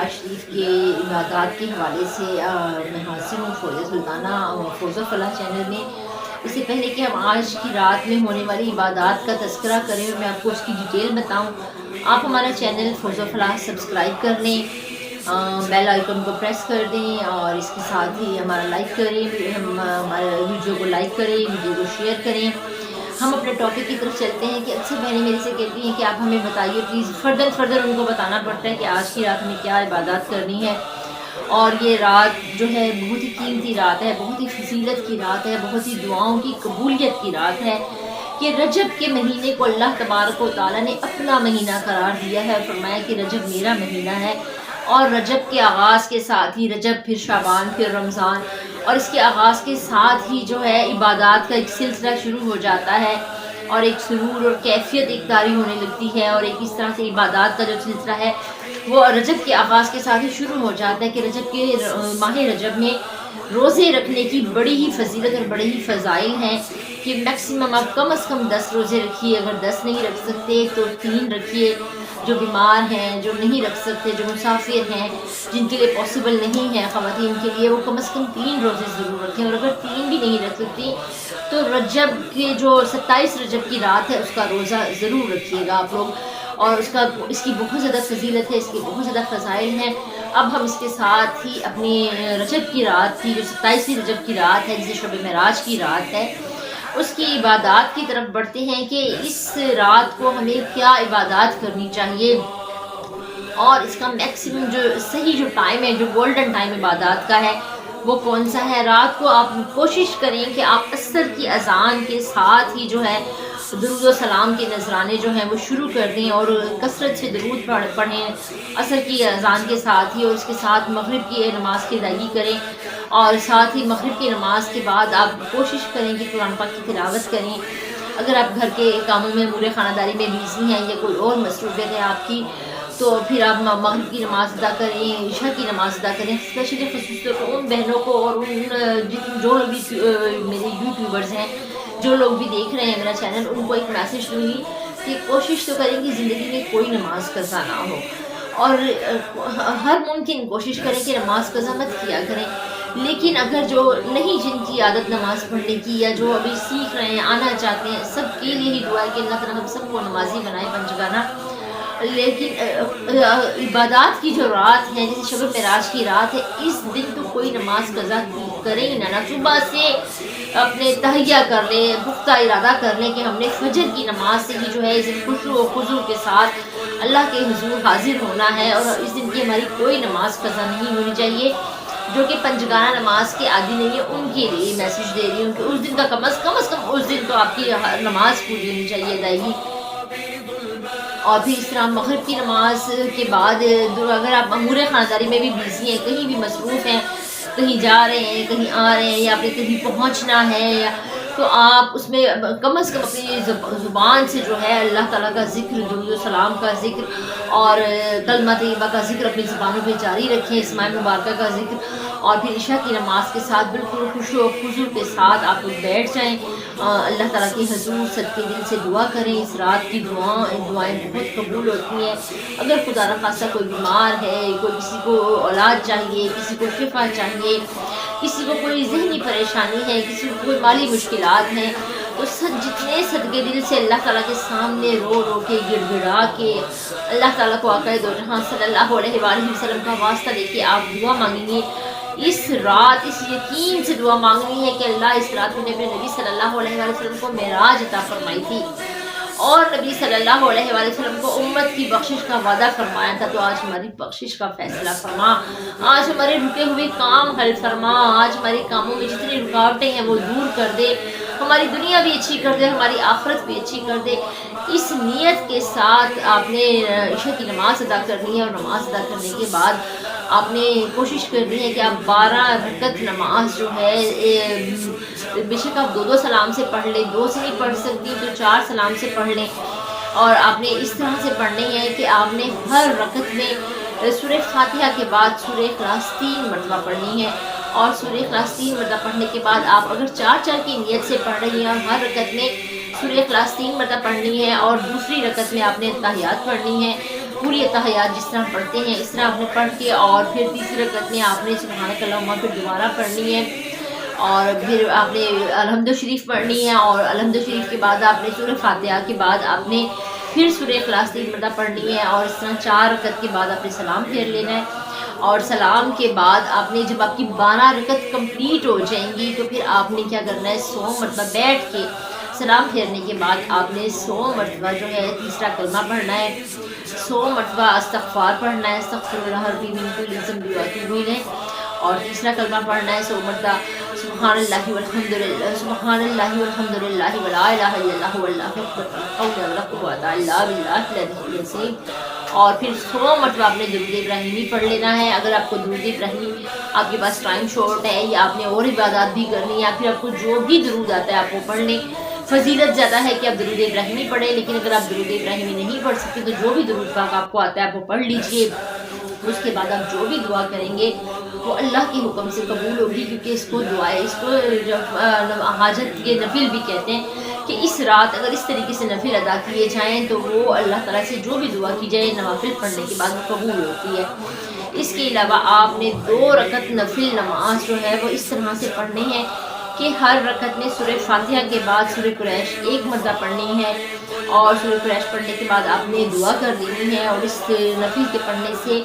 مزار شریف کے عبادات کے حوالے سے میں حاضر ہوں فوزیہ سلطانہ فوز و فلاح چینل میں۔ اس سے پہلے کہ ہم آج کی رات میں ہونے والی عبادات کا تذکرہ کریں اور میں آپ کو اس کی ڈیٹیل بتاؤں، آپ ہمارا چینل فوز و فلاح سبسکرائب کر لیں، بیل آئیکن کو پریس کر دیں اور اس کے ساتھ ہی ہمارا لائک کریں، ہمارے ویڈیو کو لائک کریں، ویڈیو کو شیئر کریں۔ ہم اپنے ٹاپک کی طرف چلتے ہیں کہ اکثر بہنیں میرے سے کہتی ہیں کہ آپ ہمیں بتائیے پلیز، فردر ان کو بتانا پڑتا ہے کہ آج کی رات میں کیا عبادات کرنی ہے۔ اور یہ رات جو ہے بہت ہی قیمتی رات ہے، بہت ہی فضیلت کی رات ہے، بہت ہی دعاؤں کی قبولیت کی رات ہے کہ رجب کے مہینے کو اللہ تبارک و تعالیٰ نے اپنا مہینہ قرار دیا ہے اور فرمایا کہ رجب میرا مہینہ ہے۔ اور رجب کے آغاز کے ساتھ ہی رجب، پھر شعبان، پھر رمضان، اور اس کے آغاز کے ساتھ ہی جو ہے عبادات کا ایک سلسلہ شروع ہو جاتا ہے اور ایک سرور اور کیفیت ایک طاری ہونے لگتی ہے، اور ایک اس طرح سے عبادات کا جو سلسلہ ہے وہ رجب کے آغاز کے ساتھ ہی شروع ہو جاتا ہے کہ رجب کے ماہ رجب میں روزے رکھنے کی بڑی ہی فضیلت اور بڑے ہی فضائل ہیں کہ میکسیمم آپ کم از کم 10 روزے رکھیے، اگر 10 نہیں رکھ سکتے تو 3 رکھیے، جو بیمار ہیں، جو نہیں رکھ سکتے، جو مسافر ہیں، جن کے لیے پاسبل نہیں ہے خواتین کے لیے، وہ کم از کم 3 روزے ضرور رکھیں، اور اگر 3 بھی نہیں رکھ سکتی تو رجب کے جو 27 رجب کی رات ہے اس کا روزہ ضرور رکھیے گا آپ لوگ، اور اس کی بہت زیادہ فضیلت ہے، اس کی بہت زیادہ فضائل ہیں۔ اب ہم اس کے ساتھ ہی اپنی رجب کی رات کی جو 27 رجب کی رات ہے، جسے شب معراج کی رات ہے، اس کی عبادات کی طرف بڑھتے ہیں کہ اس رات کو ہمیں کیا عبادات کرنی چاہیے، اور اس کا میکسیمم جو صحیح جو ٹائم ہے، جو گولڈن ٹائم عبادات کا ہے وہ کون سا ہے۔ رات کو آپ کوشش کریں کہ آپ عصر کی اذان کے ساتھ ہی جو ہے درود و سلام کے نذرانے جو ہیں وہ شروع کر دیں، اور کثرت سے درود پڑھیں عصر کی اذان کے ساتھ ہی، اور اس کے ساتھ مغرب کی نماز کی ادائیگی کریں، اور ساتھ ہی مغرب کی نماز کے بعد آپ کوشش کریں کہ قرآن پاک کی تلاوت کریں۔ اگر آپ گھر کے کاموں میں امور خانہ داری میں بزی ہیں یا کوئی اور مصروفیت ہے آپ کی، تو پھر آپ مغرب کی نماز ادا کریں، عشاء کی نماز ادا کریں۔ اسپیشلی خصوص طور پر ان بہنوں کو اور جو لوگ بھی میرے یوٹیوبرز ہیں، جو لوگ بھی دیکھ رہے ہیں میرا چینل، ان کو ایک میسج دوں گی کہ کوشش تو کریں کہ زندگی میں کوئی نماز قضا نہ ہو، اور ہر ممکن کوشش کریں کہ نماز قضا مت کیا کریں۔ لیکن اگر جو نہیں، جن کی عادت نماز پڑھنے کی یا جو ابھی سیکھ رہے ہیں، آنا چاہتے ہیں، سب کے لیے ہی دعا ہے کہ اللہ تعالیٰ ہم سب کو نمازی بنائے پنجگانہ۔ لیکن عبادات کی جو رات ہے، جیسے شب معراج کی رات ہے، اس دن تو کوئی نماز قضا کرے ہی نہ، صبح سے اپنے تہیہ کر لیں، پختہ ارادہ کر لیں کہ ہم نے فجر کی نماز سے ہی جو ہے اس دن خشوع و خضوع کے ساتھ اللہ کے حضور حاضر ہونا ہے، اور اس دن کی ہماری کوئی نماز قضا نہیں ہونی چاہیے۔ جو کہ پنجگانہ نماز کے عادی نہیں ہے ان کے لیے میسج دے رہی ہوں کہ اس دن کا کم از کم اس دن تو آپ کی نماز پوری ہونی چاہیے ادائیگی۔ اور پھر اس طرح مغرب کی نماز کے بعد اگر آپ امور خانہ داری میں بھی بزی ہیں، کہیں بھی مصروف ہیں، کہیں جا رہے ہیں، کہیں آ رہے ہیں، یا آپ نے کہیں پہنچنا ہے، تو آپ اس میں کم از کم اپنی زبان سے جو ہے اللہ تعالیٰ کا ذکر، درود و سلام کا ذکر اور کلمہ طیبہ کا ذکر اپنی زبانوں پہ جاری رکھیں، اسماء مبارکہ کا ذکر، اور پھر عشاء کی نماز کے ساتھ بالکل خشوع و خضوع کے ساتھ آپ لوگ بیٹھ جائیں، اللہ تعالیٰ کے حضور صدقے دل سے دعا کریں۔ اس رات کی دعائیں بہت قبول ہوتی ہیں۔ اگر خدا نخواستہ کوئی بیمار ہے، کسی کو اولاد چاہیے، کسی کو شفا چاہیے، کسی کو کوئی ذہنی پریشانی ہے، کسی کو کوئی مالی مشکلات ہیں، تو جتنے صدقے دل سے اللہ تعالیٰ کے سامنے رو رو کے گڑ گڑا کے اللہ تعالیٰ کو آقا دو جہاں صلی اللہ علیہ وآلہ وسلم کا واسطہ لے کے آپ دعا مانگیں گے، اس رات اس یقین سے دعا مانگنی ہے کہ اللہ اس رات میں نے اپنے نبی صلی اللہ علیہ وآلہ وسلم کو معراج عطا فرمائی تھی، اور نبی صلی اللہ علیہ وآلہ وسلم کو امت کی بخشش کا وعدہ فرمایا تھا، تو آج ہماری بخشش کا فیصلہ فرما، آج ہمارے رکے ہوئے کام حل فرما، آج ہمارے کاموں میں جتنی رکاوٹیں ہیں وہ دور کر دے، ہماری دنیا بھی اچھی کر دے، ہماری آخرت بھی اچھی کر دے۔ اس نیت کے ساتھ آپ نے عشاء کی نماز ادا کرنی ہے، اور نماز ادا کرنے کے بعد آپ نے کوشش کرنی ہے کہ آپ 12 رکعت نماز جو ہے، بے شک آپ 2 سلام سے پڑھ لیں، 2 سے نہیں پڑھ سکتی تو 4 سلام سے پڑھ لیں، اور آپ نے اس طرح سے پڑھنی ہے کہ آپ نے ہر رکعت میں سورہ فاتحہ کے بعد سورہ اخلاص 3 مرتبہ پڑھنی ہے، اور سورہ اخلاص 3 مرتبہ پڑھنے کے بعد آپ اگر 4 کی نیت سے پڑھ رہی ہیں اور ہر رکعت میں سورہ اخلاص 3 مرتبہ پڑھنی ہے، اور دوسری رکعت میں آپ نے تحیات پڑھنی ہے، پوری اتحیات جس طرح پڑھتے ہیں اس طرح آپ نے پڑھ کے، اور پھر تیسری رکعت میں آپ نے سبحانک اللہم پھر دوبارہ پڑھنی ہے، اور پھر آپ نے الحمد شریف پڑھنی ہے، اور الحمد شریف کے بعد آپ نے سورہ فاتحہ کے بعد آپ نے پھر سورہ اخلاص 3 مرتبہ پڑھنی ہے، اور اس طرح 4 رکعت کے بعد آپ نے سلام پھیر لینا ہے، اور سلام کے بعد آپ نے جب آپ کی 12 رکعت کمپلیٹ ہو جائیں گی تو پھر آپ نے کیا کرنا ہے 100 مرتبہ بیٹھ کے سلام پھیرنے کے بعد آپ نے 100 مرتبہ جو ہے تیسرا کلمہ پڑھنا ہے، 100 مرتبہ استغفار پڑھنا ہے، استغفر اللہ ربی من کل ذنب و اتوب الیہ، اور تیسرا کلمہ پڑھنا ہے 100 مرتبہ سبحان اللہ والحمد للہ، سبحان اللہ والحمد للہ ولا الہ الا اللہ واللہ اکبر، لا حول ولا قوۃ الا باللہ العلی العظیم، اور پھر 100 مرتبہ آپ نے درود ابراہیمی پڑھ لینا ہے۔ اگر آپ کو درود ابراہیمی آپ کے پاس ٹائم شارٹ ہے یا آپ نے اور عبادات بھی کرنی ہے، یا پھر آپ کو جو بھی درود آتا ہے آپ وہ پڑھ لیں، فضیلت زیادہ ہے کہ آپ درود ابراہیمی پڑھیں، لیکن اگر آپ درود ابراہیمی نہیں پڑھ سکتے تو جو بھی درود پاک آپ کو آتا ہے آپ وہ پڑھ لیجئے۔ اس کے بعد آپ جو بھی دعا کریں گے وہ اللہ کے حکم سے قبول ہوگی، کیونکہ اس کو دعا ہے، اس کو حاجت کے نفل بھی کہتے ہیں، کہ اس رات اگر اس طریقے سے نفل ادا کیے جائیں تو وہ اللہ تعالیٰ سے جو بھی دعا کی جائے نوافل پڑھنے کے بعد وہ قبول ہوتی ہے۔ اس کے علاوہ آپ نے 2 رکعت نفل نماز جو ہے وہ اس طرح سے پڑھنی ہے کہ ہر رکعت میں سورہ فاتحہ کے بعد سورہ قریش 1 مرتبہ پڑھنی ہے، اور سورہ قریش پڑھنے کے بعد آپ نے دعا کر دینی ہے، اور اس نفل کے پڑھنے سے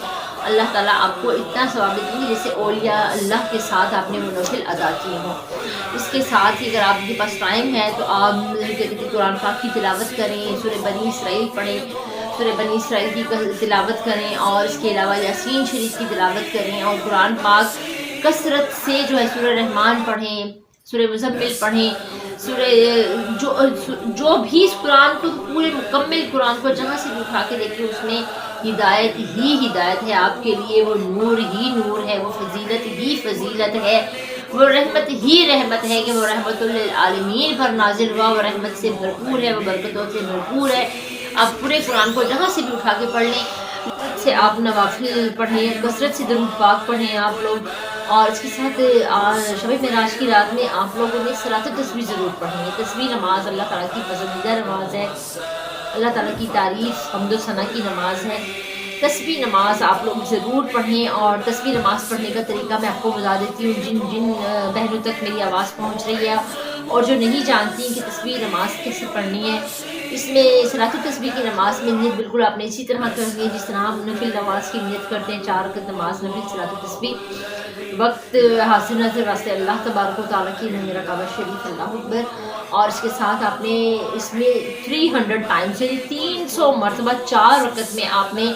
اللہ تعالیٰ آپ کو اتنا ثواب دیتے ہیں جیسے اولیاء اللہ کے ساتھ آپ نے وہ نفل ادا کیے ہوں۔ اس کے ساتھ ہی اگر آپ کے پاس ٹائم ہے تو آپ قرآن پاک کی تلاوت کریں، سورہ بنی اسرائیل پڑھیں، سورہ بنی اسرائیل کی تلاوت کریں، اور اس کے علاوہ یاسین شریف کی تلاوت کریں، اور قرآن پاک کثرت سے جو ہے سورہ رحمان پڑھیں، سورہ مزمل پڑھیں، سورہ جو بھی اس قرآن کو پورے مکمل قرآن کو جہاں سے بھی اٹھا کے دیکھیں اس میں ہدایت ہی ہدایت ہے آپ کے لیے، وہ نور ہی نور ہے، وہ فضیلت ہی فضیلت ہے، وہ رحمت ہی رحمت ہے کہ وہ رحمت للعالمین پر نازل ہوا، وہ رحمت سے بھرپور ہے، وہ برکتوں سے بھرپور ہے۔ آپ پورے قرآن کو جہاں سے بھی اٹھا کے پڑھ لیں، کثرت سے آپ نوافل پڑھیں، کثرت سے درود پاک پڑھیں آپ لوگ، اور اس کے ساتھ شب معراج کی رات میں آپ لوگوں نے صلاۃ التسبیح ضرور پڑھنی ہے۔ تسبیح نماز اللہ تعالیٰ کی پسندیدہ نماز ہے، اللہ تعالیٰ کی تعریف حمد و ثنا کی نماز ہے۔ تسبیح نماز آپ لوگ ضرور پڑھیں، اور تسبیح نماز پڑھنے کا طریقہ میں آپ کو بتا دیتی ہوں، جن بہنوں تک میری آواز پہنچ رہی ہے اور جو نہیں جانتی کہ تسبیح نماز کیسے پڑھنی ہے، اس میں صلاۃ التسبیح کی نماز میں نیت بالکل آپ نے اسی طرح کرنی ہے جس طرح آپ نفل نماز کی نیت کرتے ہیں، 4 رکعت نماز نفل صلاۃ التسبیح، وقت حاصل نظر واسطے اللہ تبارک و تعالیٰ کی میرا کعبہ شریف، اللہ اکبر، اور اس کے ساتھ آپ نے اس میں 300 ٹائمز یعنی 300 مرتبہ 4 رکعت میں آپ نے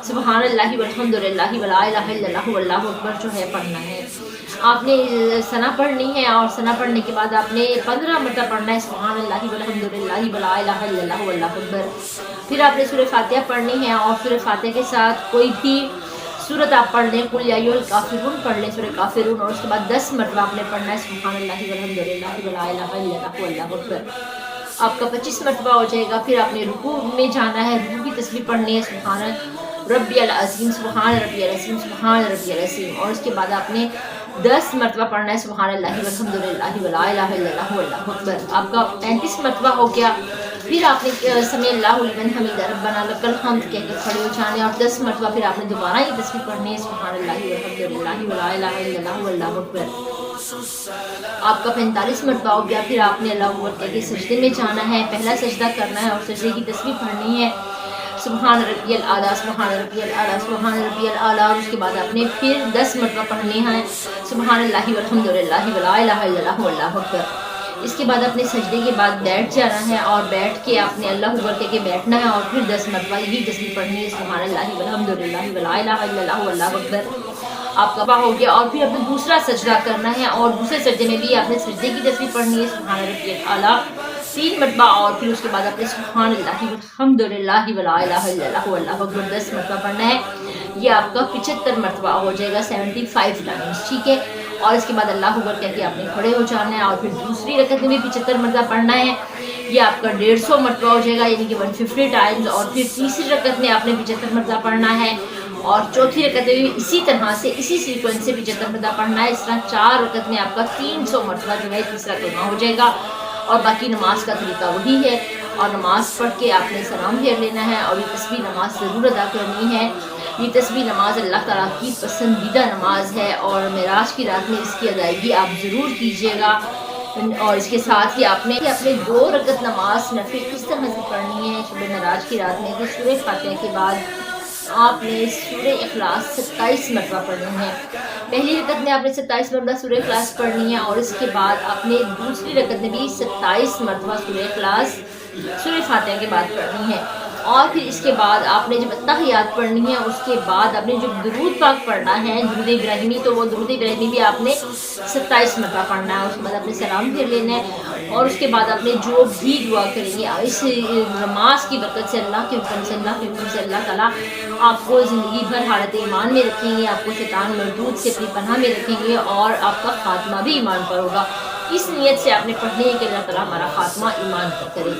سبحان اللہ والحمد للہ ولا الہ الا اللہ واللہ اکبر جو ہے پڑھنا ہے۔ آپ نے ثنا پڑھنی ہے، اور ثنا پڑھنے کے بعد آپ نے 15 مرتبہ پڑھنا ہے سبحان اللہ والحمد للہ ولا الہ الا اللہ واللہ اکبر۔ پھر آپ نے سورہ فاتحہ پڑھنی ہے، اور سورہ فاتحہ کے ساتھ کوئی بھی سورت آپ پڑھ لیں، قل یا ایھا الکافرون پڑھ لیں، سورہ کافرون، اور اس کے بعد 10 مرتبہ آپ نے پڑھنا ہے سبحان اللہ والحمد للہ ولا الہ الا اللہ واللہ اکبر۔ آپ کا 25 مرتبہ ہو جائے گا۔ پھر آپ نے رکوع میں جانا ہے، رکوع کی تسبیح پڑھنی ہے، سبحان ربی العظیم، سبحان ربی العظیم، سبحان ربی العظیم، اور اس کے بعد آپ نے 10 مرتبہ پڑھنا ہے سبحان اللہ والحمد للہ ولا الہ الا اللہ واللہ اکبر۔ آپ کا 35 مرتبہ ہو گیا۔ پھر آپ نے سمع اللہ لمن حمیدہ ربنا لک الحمد کہہ کے کھڑے ہو جانے، اور 10 مرتبہ پھر آپ نے دوبارہ یہ تسبیح پڑھنی ہے سبحان اللہ والحمد للہ ولا الہ الا اللہ واللہ اکبر۔ آپ کا 45 مرتبہ ہو گیا۔ پھر آپ نے اللہ اکبر کہہ کے سجدے میں جانا ہے، پہلا سجدہ کرنا ہے، اور سجدے کی تسبیح پڑھنی ہے سبحان ربی الاعلیٰ، سبحان ربی الاعلیٰ، سبحان ربی الاعلیٰ، اور اس کے بعد آپ نے پھر 10 مرتبہ پڑھنی ہے سبحان اللہ والحمد للہ ولا الہ الا اللہ واللہ اکبر۔ اس کے بعد اپنے سجدے کے بعد بیٹھ جانا ہے، اور بیٹھ کے آپ نے اللہ اکبر کہہ کے بیٹھنا ہے، اور پھر 10 مرتبہ یہی تسبیح پڑھنی ہے سبحان اللہ والحمد للہ ولا الہ الا اللہ واللہ اکبر۔ آپ کا ہو گیا، اور پھر آپ نے دوسرا سجدہ کرنا ہے، اور دوسرے سجدے میں بھی آپ نے سجدے کی تسبیح پڑھنی ہے سبحان ربی الاعلیٰ 3 مرتبہ، اور پھر اس کے بعد آپ نے سبحان اللہ والحمد للہ ولا الہ الا اللہ واللہ اکبر 10 مرتبہ پڑھنا ہے۔ یہ آپ کا 75 مرتبہ ہو جائے گا، 75 ٹائمز، ٹھیک ہے۔ اور اس کے بعد اللہ اکبر کہہ کے آپ نے کھڑے ہو جانا ہے، اور پھر دوسری رکعت میں بھی 75 مرتبہ پڑھنا ہے، یہ آپ کا 150 مرتبہ ہو جائے گا، یعنی کہ 150 ٹائمز، اور پھر تیسری رکعت میں آپ نے 75 مرتبہ پڑھنا ہے، اور چوتھی رکعت میں بھی اسی طرح سے اسی سیکوینس سے 75 مرتبہ پڑھنا ہے۔ اس طرح 4 رکعت میں آپ کا 300 مرتبہ جو ہے تیسرا کلمہ ہو جائے گا، اور باقی نماز کا طریقہ وہی ہے۔ اور نماز پڑھ کے آپ نے سلام پھیر لینا ہے، اور یہ تسبیح نماز ضرور ادا کرنی ہے۔ یہ تسبیح نماز اللہ تعالیٰ کی پسندیدہ نماز ہے، اور معراج کی رات میں اس کی ادائیگی آپ ضرور کیجیے گا۔ اور اس کے ساتھ ہی آپ نے اپنے 2 رکعت نماز نفل کس طرح سے پڑھنی ہے شب معراج کی رات میں، کہ سورہ فاتحہ کے بعد آپ نے سورہ اخلاص 27 مرتبہ پڑھنی ہے۔ پہلی رکعت میں آپ نے 27 مرتبہ سورہ اخلاص پڑھنی ہے، اور اس کے بعد آپ نے دوسری رکعت میں بھی 27 مرتبہ سورہ اخلاص سورہ فاتحہ کے بعد پڑھنی ہے۔ اور پھر اس کے بعد آپ نے جب اتحیات پڑھنی ہے، اس کے بعد آپ نے جو درود پاک پڑھنا ہے، درود ابراہیمی، تو وہ درود ابراہیمی بھی آپ نے 27 مرتبہ پڑھنا ہے۔ اس کے بعد آپ نے سلام پھیر لینا ہے، اور اس کے بعد آپ نے جو بھی دعا کریں گے اس نماز کی برکت سے، اللہ کے حکم سے، اللہ تعالیٰ آپ کو زندگی بھر حالت ایمان میں رکھیں گے، آپ کو شیطان مردود سے اپنی پناہ میں رکھیں گے، اور آپ کا خاتمہ بھی ایمان پر ہوگا۔ اس نیت سے آپ نے پڑھنے ہے کہ اللہ تعالیٰ ہمارا خاتمہ ایمان پر کرے۔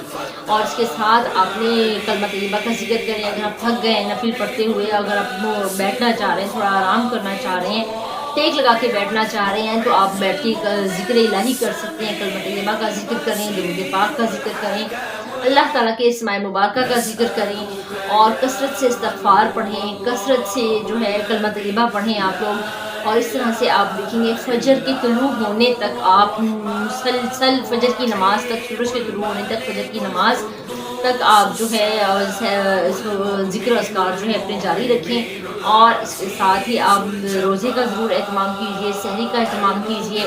اور اس کے ساتھ آپ نے کلمہ طیبہ کا ذکر کریں۔ اگر آپ تھک گئے ہیں نفل پڑھتے ہوئے، اگر آپ بیٹھنا چاہ رہے ہیں، تھوڑا آرام کرنا چاہ رہے ہیں، ٹیک لگا کے بیٹھنا چاہ رہے ہیں، تو آپ بیٹھ کے ذکر الہی کر سکتے ہیں، کلمہ طیبہ کا ذکر کریں، درود پاک کا ذکر کریں، اللہ تعالیٰ کے اسماء مبارکہ کا ذکر کریں، اور کثرت سے استغفار پڑھیں، کثرت سے جو ہے کلمہ طیبہ پڑھیں آپ لوگ۔ اور اس طرح سے آپ دیکھیں گے فجر کے طلوع ہونے تک آپ مسلسل فجر کی نماز تک، سورج کے طلوع ہونے تک، فجر کی نماز تک آپ جو ہے ذکر و اذکار جو ہے اپنے جاری رکھیں۔ اور اس کے ساتھ ہی آپ روزے کا ضرور اہتمام کیجیے، سحری کا اہتمام کیجیے،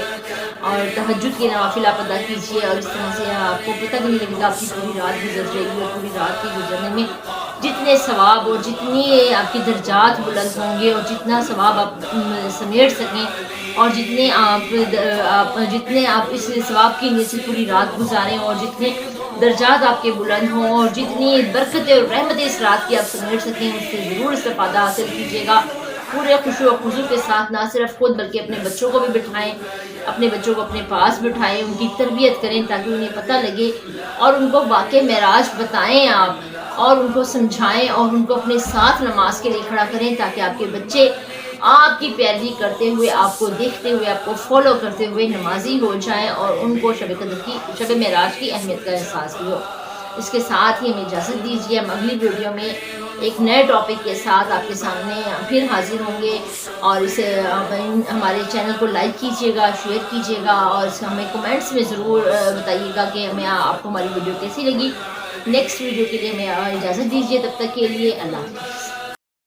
اور تہجد کے نوافل آپ ادا کیجیے، اور اس طرح سے آپ کو پتہ بھی نہیں لگے گا آپ کی پوری رات گزر جائے گی، اور پوری رات کے گزرنے میں جتنے ثواب اور جتنی آپ کے درجات بلند ہوں گے، اور جتنا ثواب آپ سمیٹ سکیں، اور جتنے آپ اس ثواب کی نیت سے پوری رات گزاریں، اور جتنے درجات آپ کے بلند ہوں، اور جتنی برکتیں اور رحمتیں اس رات کی آپ سمیٹ سکیں، اس سے ضرور استفادہ حاصل کیجیے گا۔ پورے خشوع و خضوع کے ساتھ نہ صرف خود بلکہ اپنے بچوں کو بھی بٹھائیں، اپنے بچوں کو اپنے پاس بٹھائیں، ان کی تربیت کریں تاکہ انہیں پتہ لگے، اور ان کو واقع معراج بتائیں آپ، اور ان کو سمجھائیں، اور ان کو اپنے ساتھ نماز کے لیے کھڑا کریں، تاکہ آپ کے بچے آپ کی پیروی کرتے ہوئے، آپ کو دیکھتے ہوئے، آپ کو فالو کرتے ہوئے نمازی ہو جائیں، اور ان کو شب معراج کی اہمیت کا احساس بھی ہو۔ اس کے ساتھ ہی ہمیں اجازت دیجیے، ہم اگلی ویڈیو میں ایک نئے ٹاپک کے ساتھ آپ کے سامنے پھر حاضر ہوں گے، اور ہمارے چینل کو لائک کیجیے گا، شیئر کیجیے گا، اور ہمیں کمنٹس میں ضرور بتائیے گا کہ ہمیں آپ کو ہماری ویڈیو کیسی لگی۔ نیکسٹ ویڈیو کے لیے ہمیں اجازت دیجیے، تب تک کے لیے اللہ حافظ۔